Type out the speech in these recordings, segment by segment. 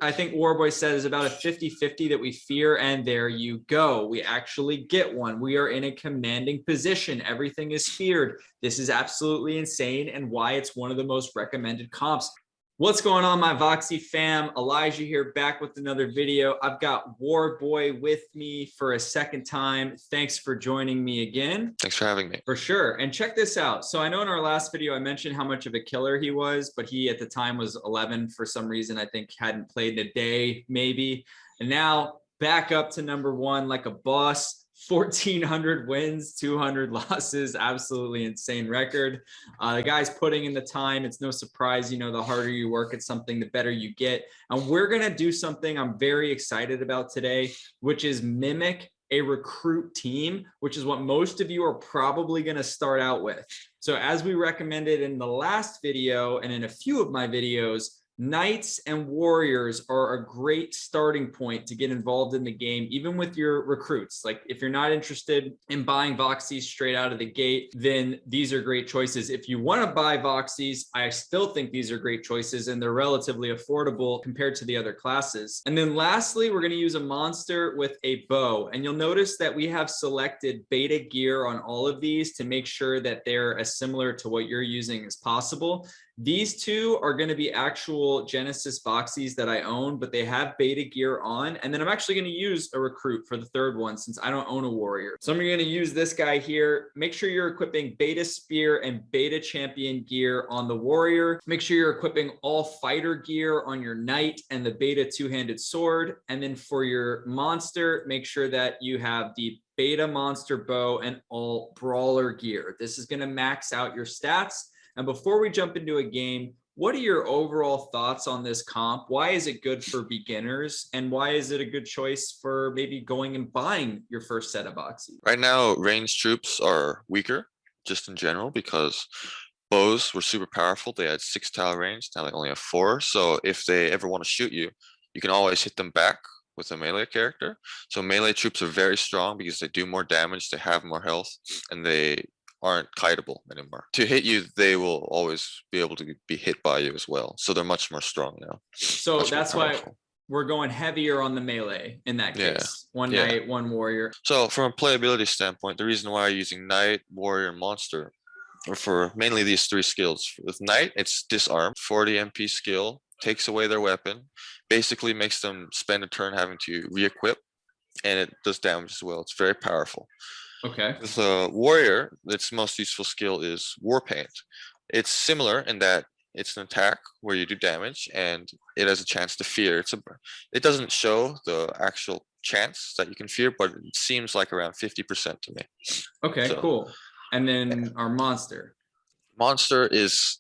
I think Warboy said is about a 50-50 that we fear, and there you go. We actually get one. We are in a commanding position. Everything is feared. This is absolutely insane, and why it's one of the most recommended comps. What's going on, my Voxie fam? Elijah here, back with another video. I've got Warboy with me for a second time. Thanks for joining me again. Thanks for having me. For sure. And check this out. So I know in our last video, I mentioned how much of a killer he was, but he at the time was 11 for some reason. I think hadn't played in a day, maybe. And now back up to number one like a boss. 1,400 wins, 200 losses, absolutely insane record. The guy's putting in the time. It's no surprise, you know, the harder you work at something, the better you get. And we're going to do something I'm very excited about today, which is mimic a recruit team, which is what most of you are probably going to start out with. So as we recommended in the last video and in a few of my videos, Knights and Warriors are a great starting point to get involved in the game, even with your recruits. Like if you're not interested in buying Voxies straight out of the gate, then these are great choices. If you want to buy Voxies, I still think these are great choices and they're relatively affordable compared to the other classes. And then lastly, we're going to use a monster with a bow. And you'll notice that we have selected beta gear on all of these to make sure that they're as similar to what you're using as possible. These two are going to be actual Genesis Voxies that I own, but they have beta gear on. And then I'm actually going to use a recruit for the third one since I don't own a warrior. So I'm going to use this guy here. Make sure you're equipping beta spear and beta champion gear on the warrior. Make sure you're equipping all fighter gear on your knight and the beta two-handed sword. And then for your monster, make sure that you have the beta monster bow and all brawler gear. This is going to max out your stats. And before we jump into a game, what are your overall thoughts on this comp? Why is it good for beginners? And why is it a good choice for maybe going and buying your first set of Voxies? Right now, ranged troops are weaker, just in general, because bows were super powerful. They had 6 tile range, now they only have 4. So if they ever want to shoot you, you can always hit them back with a melee character. So melee troops are very strong because they do more damage, they have more health, and they aren't kiteable anymore. To hit you, they will always be able to be hit by you as well. So they're much more strong now. So that's why we're going heavier on the melee in that case. One knight, one warrior. So from a playability standpoint, the reason why I'm using knight, warrior, and monster are for mainly these 3 skills. With knight, it's disarm, 40 MP skill, takes away their weapon, basically makes them spend a turn having to re-equip, and it does damage as well. It's very powerful. Okay. With a warrior, its most useful skill is war paint. It's similar in that it's an attack where you do damage and it has a chance to fear. It doesn't show the actual chance that you can fear, but it seems like around 50% to me. Okay, so, cool. And then our monster. Monster is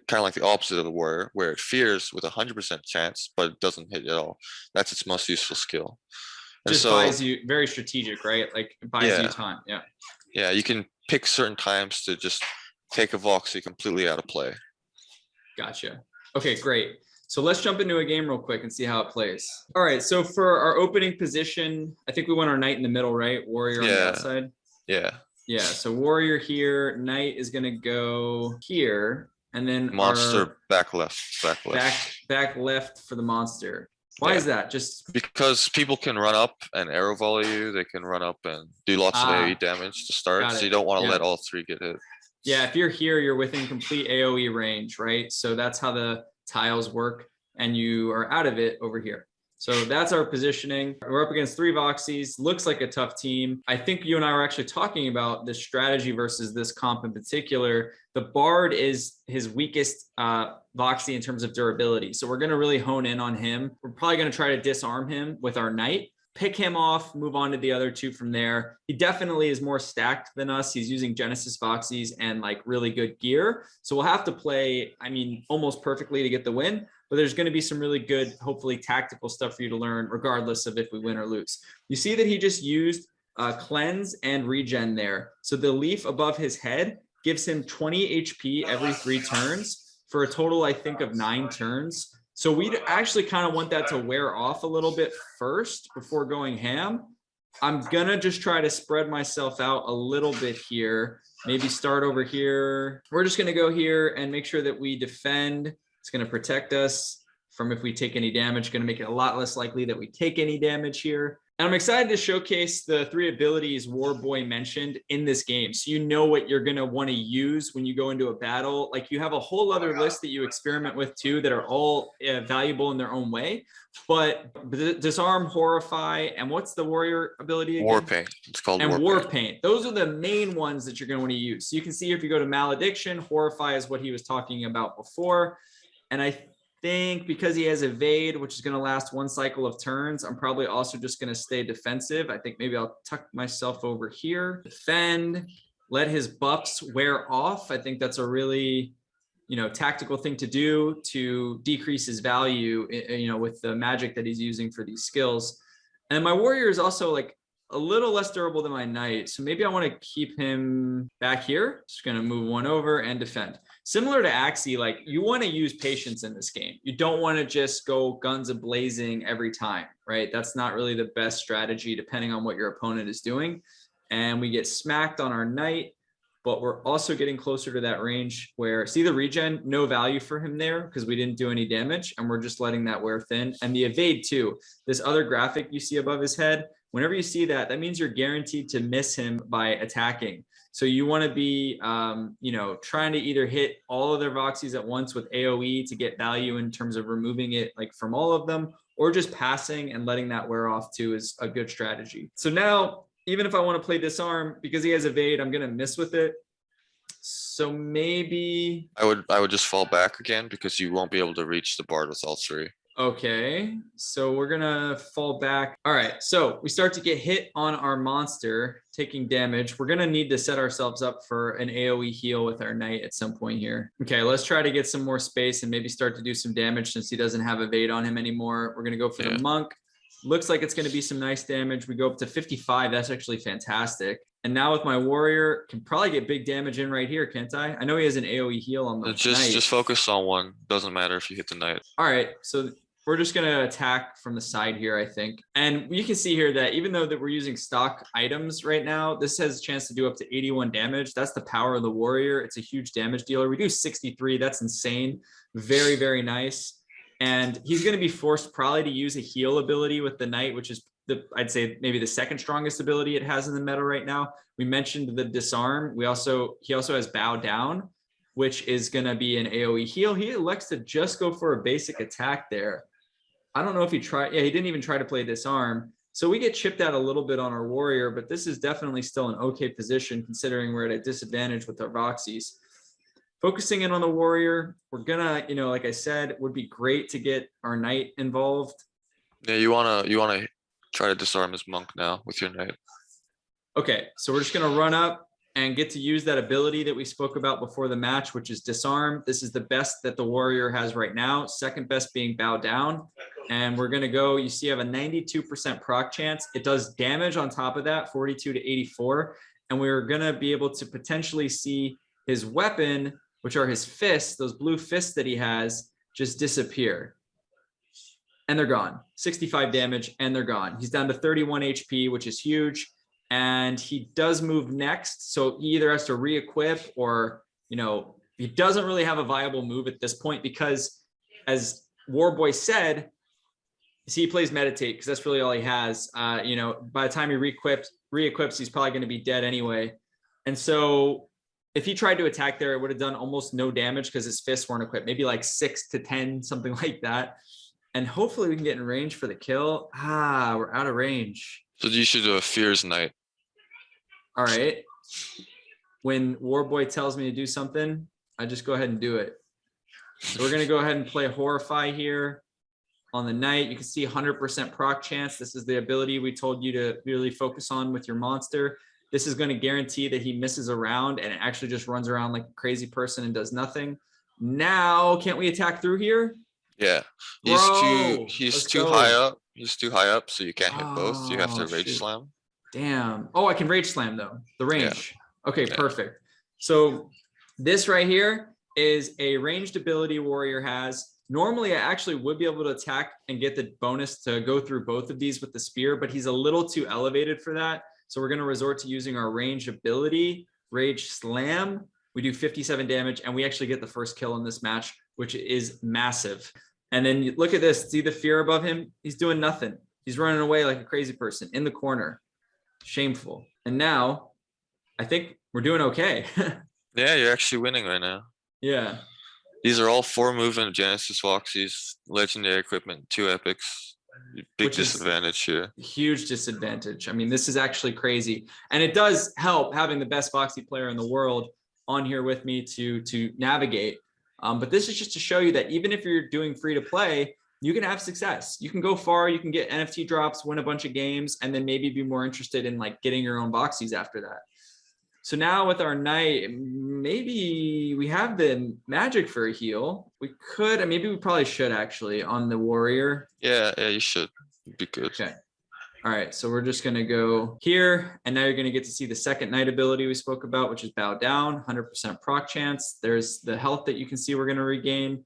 kind of like the opposite of the warrior, where it fears with 100% chance, but it doesn't hit at all. That's its most useful skill. Just buys you, very strategic, right? Like it buys you time. Yeah, you can pick certain times to just take a Voxie completely out of play. Gotcha. Okay, great. So let's jump into a game real quick and see how it plays. All right, so for our opening position, I think we want our knight in the middle, right? Warrior on the outside. Yeah, so warrior here, knight is going to go here, and then monster back left. Back left for the monster. Why is that? Just because people can run up and arrow volley you. They can run up and do lots of AoE damage to start. So you don't want to let all 3 get hit. Yeah, if you're here, you're within complete AoE range, right? So that's how the tiles work, and you are out of it over here. So that's our positioning. We're up against 3 Voxies. Looks like a tough team. I think you and I were actually talking about this strategy versus this comp in particular. The Bard is his weakest Voxie in terms of durability. So we're going to really hone in on him. We're probably going to try to disarm him with our knight, pick him off, move on to the other 2 from there. He definitely is more stacked than us. He's using Genesis Voxies and like really good gear. So we'll have to play, I mean, almost perfectly to get the win. But there's going to be some really good, hopefully tactical stuff for you to learn, regardless of if we win or lose. You see that he just used cleanse and regen there. So the leaf above his head gives him 20 HP every 3 turns for a total, I think, of 9 turns. So we actually kind of want that to wear off a little bit first before going ham. I'm going to just try to spread myself out a little bit here. Maybe start over here. We're just going to go here and make sure that we defend. It's going to protect us. from if we take any damage, going to make it a lot less likely that we take any damage here. And I'm excited to showcase the 3 abilities Warboy mentioned in this game. So you know what you're going to want to use when you go into a battle. Like you have a whole other list that you experiment with too that are all valuable in their own way. But Disarm, Horrify, and what's the warrior ability again? War Paint. It's called And War War Paint. Paint. Those are the main ones that you're going to want to use. So you can see if you go to Malediction, Horrify is what he was talking about before. And I think because he has Evade, which is going to last 1 cycle of turns, I'm probably also just going to stay defensive. I think maybe I'll tuck myself over here. Defend, let his buffs wear off. I think that's a really, tactical thing to do to decrease his value, with the magic that he's using for these skills. And my warrior is also like a little less durable than my knight. So maybe I want to keep him back here. Just going to move 1 over and defend. Similar to Axie, like you want to use patience in this game. You don't want to just go guns a-blazing every time, right? That's not really the best strategy depending on what your opponent is doing. And we get smacked on our knight, but we're also getting closer to that range where, see the regen, no value for him there because we didn't do any damage and we're just letting that wear thin. And the evade too, this other graphic you see above his head, whenever you see that, that means you're guaranteed to miss him by attacking. So you want to be, trying to either hit all of their Voxies at once with AoE to get value in terms of removing it like from all of them, or just passing and letting that wear off too is a good strategy. So now, even if I want to play Disarm, because he has Evade, I'm going to miss with it. So maybe I would just fall back again because you won't be able to reach the Bard with all 3. Okay, so we're gonna fall back. All right, so we start to get hit on our monster, taking damage. We're gonna need to set ourselves up for an AoE heal with our knight at some point here. Okay, let's try to get some more space and maybe start to do some damage since he doesn't have evade on him anymore. We're gonna go for the monk. Looks like it's gonna be some nice damage. We go up to 55. That's actually fantastic. And now with my warrior, can probably get big damage in right here, can't I? I know he has an AoE heal on the knight. Just focus on 1. Doesn't matter if you hit the knight. All right, so we're just going to attack from the side here, I think. And you can see here that even though that we're using stock items right now, this has a chance to do up to 81 damage. That's the power of the warrior. It's a huge damage dealer. We do 63. That's insane. Very, very nice. And he's going to be forced probably to use a heal ability with the knight, which is I'd say maybe the 2nd strongest ability it has in the meta right now. We mentioned the disarm. He also has bow down, which is going to be an AoE heal. He elects to just go for a basic attack there. I don't know if he tried. Yeah, he didn't even try to play disarm. So we get chipped out a little bit on our warrior, but this is definitely still an okay position considering we're at a disadvantage with our Voxies. Focusing in on the warrior, we're gonna, like I said, it would be great to get our knight involved. Yeah, you wanna try to disarm his monk now with your knight. Okay, so we're just gonna run up and get to use that ability that we spoke about before the match, which is disarm. This is the best that the warrior has right now. 2nd best being bow down. And we're going to go, you see, I have a 92% proc chance. It does damage on top of that, 42 to 84. And we're going to be able to potentially see his weapon, which are his fists, those blue fists that he has, just disappear. And they're gone. 65 damage, and they're gone. He's down to 31 HP, which is huge. And he does move next. So he either has to re-equip or, he doesn't really have a viable move at this point because, as Warboy said, he plays meditate because that's really all he has. By the time he re-equips, he's probably going to be dead anyway. And so if he tried to attack there, it would have done almost no damage because his fists weren't equipped, maybe like 6 to 10, something like that. And hopefully we can get in range for the kill. We're out of range. So you should do a Fears Knight. All right. When Warboy tells me to do something, I just go ahead and do it. So we're going to go ahead and play Horrify here. On the knight, you can see 100% proc chance. This is the ability we told you to really focus on with your monster. This is going to guarantee that he misses a round and it actually just runs around like a crazy person and does nothing. Now, can't we attack through here? Yeah, he's too high up. He's too high up, so you can't hit both. You have to rage slam. Damn. Oh, I can rage slam though. The range. Yeah. Okay, yeah. Perfect. So this right here is a ranged ability warrior has. Normally, I actually would be able to attack and get the bonus to go through both of these with the spear, but he's a little too elevated for that. So we're going to resort to using our range ability, Rage Slam. We do 57 damage, and we actually get the first kill in this match, which is massive. And then you look at this, see the fear above him? He's doing nothing. He's running away like a crazy person in the corner. Shameful. And now I think we're doing okay. Yeah, you're actually winning right now. Yeah. These are all 4 movement Genesis Voxies, legendary equipment, 2 epics. Big Which is disadvantage here. huge disadvantage. I mean, this is actually crazy. And it does help having the best Voxie player in the world on here with me to navigate. But this is just to show you that even if you're doing free to play, you can have success. You can go far, you can get NFT drops, win a bunch of games, and then maybe be more interested in like getting your own Voxies after that. So now with our knight, maybe we have the magic for a heal. We could, and maybe we probably should actually on the warrior. Yeah, you should. Be good. Okay. All right, so we're just gonna go here, and now you're gonna get to see the second knight ability we spoke about, which is bow down, 100% proc chance. There's the health that you can see we're gonna regain.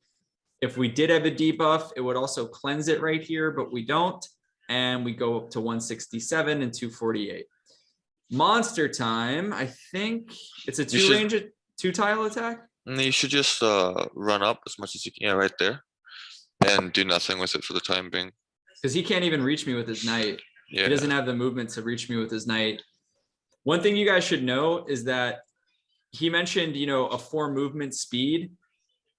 If we did have a debuff, it would also cleanse it right here, but we don't. And we go up to 167 and 248. Monster time, I think it's a two-range, 2-tile attack. You should just run up as much as you can. Yeah, right there. And do nothing with it for the time being. Because he can't even reach me with his knight. Yeah. He doesn't have the movement to reach me with his knight. One thing you guys should know is that he mentioned, a 4 movement speed.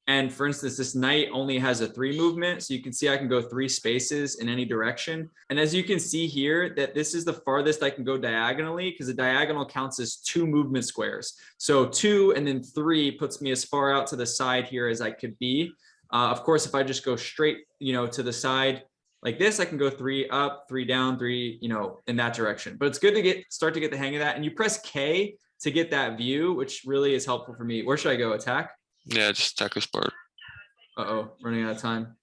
And for instance, this knight only has a 3 movement. So you can see I can go 3 spaces in any direction. And as you can see here, that this is the farthest I can go diagonally because the diagonal counts as 2 movement squares. So 2 and then 3 puts me as far out to the side here as I could be. Of course, if I just go straight, to the side like this, I can go 3 up, 3 down, 3, in that direction. But it's good to start to get the hang of that. And you press K to get that view, which really is helpful for me. Where should I go? Attack? Yeah, just attack this part. Uh-oh, running out of time.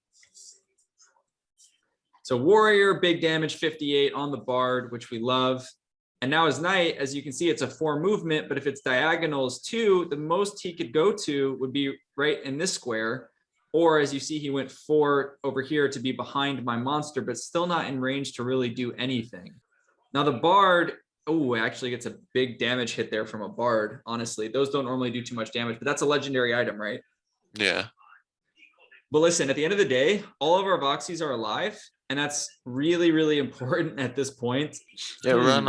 So warrior, big damage, 58 on the bard, which we love. And now his knight, as you can see, it's a 4 movement, but if it's diagonals 2, the most he could go to would be right in this square. Or as you see, he went 4 over here to be behind my monster, but still not in range to really do anything. Now the bard, oh, actually gets a big damage hit there from a bard. Honestly, those don't normally do too much damage, but that's a legendary item, right? Yeah. But listen, at the end of the day, all of our Voxies are alive, and that's really, really important at this point. Yeah, run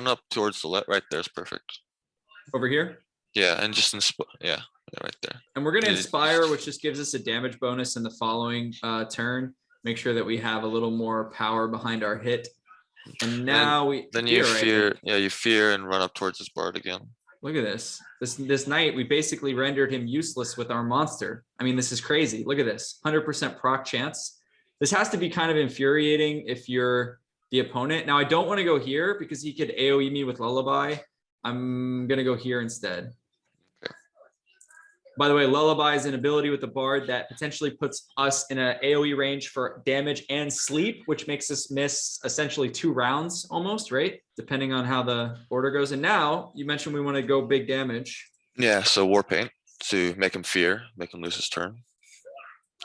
up towards the left. Right there is perfect. Over here? Yeah, and just yeah, right there. And we're going to inspire, which just gives us a damage bonus in the following turn. Make sure that we have a little more power behind our hit. And now then you fear, right? Yeah, you fear and run up towards this bard again. Look at this. This knight, we basically rendered him useless with our monster. I mean, this is crazy. Look at this, 100% proc chance. This has to be kind of infuriating if you're the opponent. Now, I don't want to go here because he could AoE me with Lullaby. I'm going to go here instead. Okay. By the way, Lullaby is an ability with the bard that potentially puts us in an AoE range for damage and sleep, which makes us miss essentially 2 rounds almost, right? Depending on how the order goes. And now you mentioned we want to go big damage. Yeah, so War Paint to make him fear, make him lose his turn.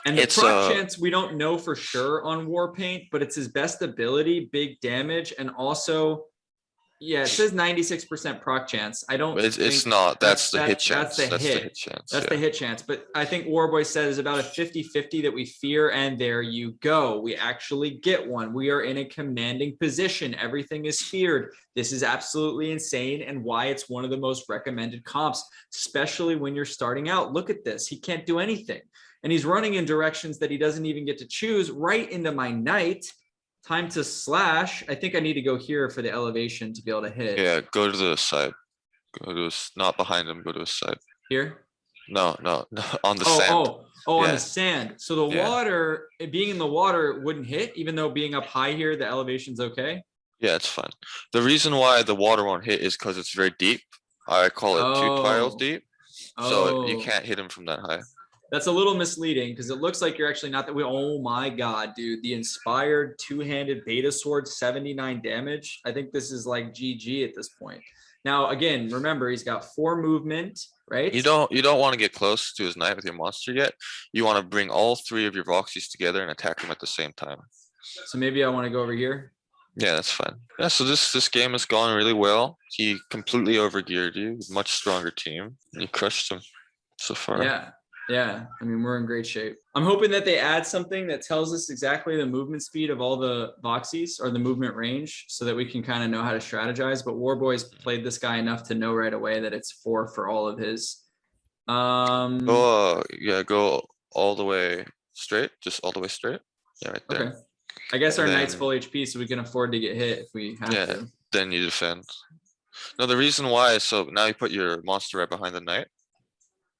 And the proc chance, we don't know for sure on War Paint, but it's his best ability, big damage, and also, yeah, it says 96% proc chance. I don't. It's not. That's the hit chance. That's the hit chance. That's the hit chance. But I think Warboy said is about a 50-50 that we fear, and there you go. We actually get one. We are in a commanding position. Everything is feared. This is absolutely insane, and why it's one of the most recommended comps, especially when you're starting out. Look at this. He can't do anything. And he's running in directions that he doesn't even get to choose, right into my knight. Time to slash. I think I need to go here for the elevation to be able to hit. Yeah, go to the side. Go to not behind him. Go to his side. Here? No, on the sand. Yeah. On the sand. So the water, being in the water wouldn't hit, even though being up high here, the elevation's okay. Yeah, it's fine. The reason why the water won't hit is because it's very deep. I call it 2 tiles deep. So you can't hit him from that high. That's a little misleading because it looks like you're actually not that way. Oh my God, dude. The inspired 2-handed beta sword, 79 damage. I think this is like GG at this point. Now, again, remember, he's got 4 movement, right? You don't want to get close to his knight with your monster yet. You want to bring all 3 of your Voxies together and attack him at the same time. So maybe I want to go over here. Yeah, that's fine. Yeah, so this game has gone really well. He completely overgeared you. Much stronger team. And you crushed him so far. Yeah. Yeah, I mean, we're in great shape. I'm hoping that they add something that tells us exactly the movement speed of all the Voxies or the movement range so that we can kind of know how to strategize. But Warboy's played this guy enough to know right away that it's 4 for all of his. Yeah, go all the way straight, just all the way straight. Yeah, right Okay. there. I guess And our knight's then, full HP, so we can afford to get hit if we have yeah, to. then you defend. No, the reason why is so now you put your monster right behind the knight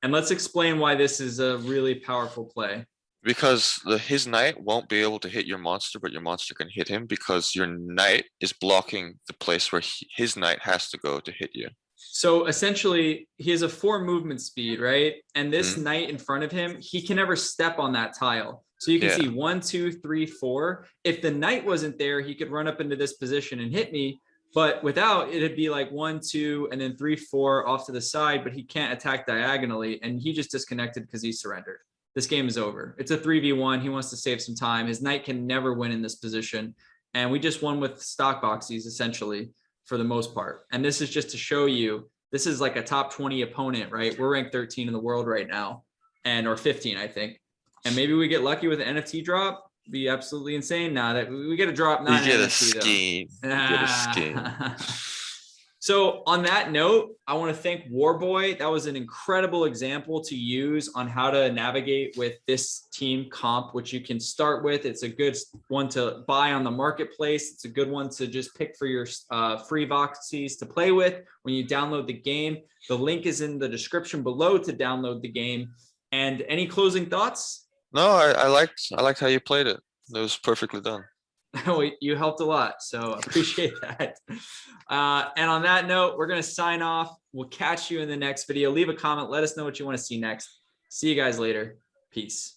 And let's explain why this is a really powerful play. because his knight won't be able to hit your monster, but your monster can hit him because your knight is blocking the place where his knight has to go to hit you. So essentially, he has a 4 movement speed, right? And this Mhm. knight in front of him, he can never step on that tile. So you can Yeah, see 1, 2, 3, 4. If the knight wasn't there, he could run up into this position and hit me. But without, it'd be like 1, 2, and then 3, 4 off to the side. But he can't attack diagonally, and he just disconnected because he surrendered. This game is over. It's a 3v1. He wants to save some time. His knight can never win in this position, and we just won with stock Voxies essentially for the most part. And this is just to show you this is like a top 20 opponent, right? We're ranked 13 in the world right now, and or 15, I think. And maybe we get lucky with an NFT drop. Be absolutely insane. Now that we get a drop, you not an get a NFT scheme. You get a scheme. though. So on that note, I want to thank Warboy. That was an incredible example to use on how to navigate with this team comp, which you can start with. It's a good one to buy on the marketplace. It's a good one to just pick for your free Voxies to play with when you download the game. The link is in the description below to download the game. And any closing thoughts? No, I liked how you played it. It was perfectly done. You helped a lot, so appreciate that. And on that note, we're going to sign off. We'll catch you in the next video. Leave a comment. Let us know what you want to see next. See you guys later. Peace.